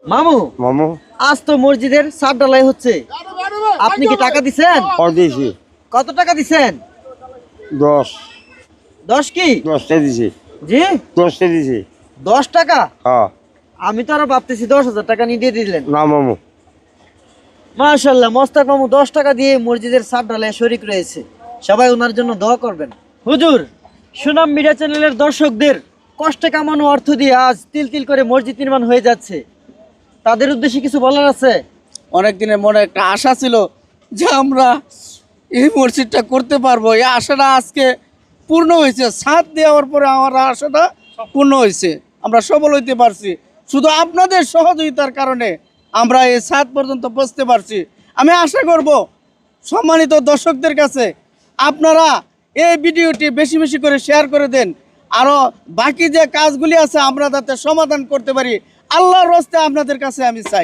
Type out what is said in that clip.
মামু মামু আজ তো মসজিদের ছাদ ঢালাই হচ্ছে, আপনি কি টাকা দিছেন? দিয়েছি কত টাকা দিছেন? 10 10 কি? 10টা দিছি, জি 10টা দিছি। 10 টাকা? হ্যাঁ আমি তো আরো ভাবতেছি 10,000 টাকা নিয়ে দিয়ে দিলেন। না মামু, মাশাআল্লাহ, মোস্তাক মামু 10 টাকা দিয়ে মসজিদের ছাদ ঢালাই শরীক রয়েছে। সবাই ওনার জন্য দোয়া করবেন। হুজুর, সুনাম মিডিয়া চ্যানেলের দর্শকদের কষ্টে কামানো অর্থ দিয়ে আজ তিল তিল করে মসজিদ নির্মাণ হয়ে যাচ্ছে, তাদের উদ্দেশ্যে কিছু বলার আছে? অনেক দিনের মনে একটা আশা ছিল যে আমরা এই মসজিদটা করতে পারবো, এই আশাটা আজকে পূর্ণ হয়েছে। ছাদ দেওয়ার পরে আমার আশাটা পূর্ণ হয়েছে, আমরা সফল হইতে পারছি। শুধু আপনাদের সহযোগিতার কারণে আমরা এই ছাদ পর্যন্ত পৌঁছতে পারছি। আমি আশা করব সম্মানিত দর্শকদের কাছে আপনারা এই ভিডিওটি বেশি বেশি করে শেয়ার করে দেন, আরও বাকি যে কাজগুলি আছে আমরা যাতে সমাধান করতে পারি। আল্লাহর রাস্তায় আপনাদের কাছে আমি চাই।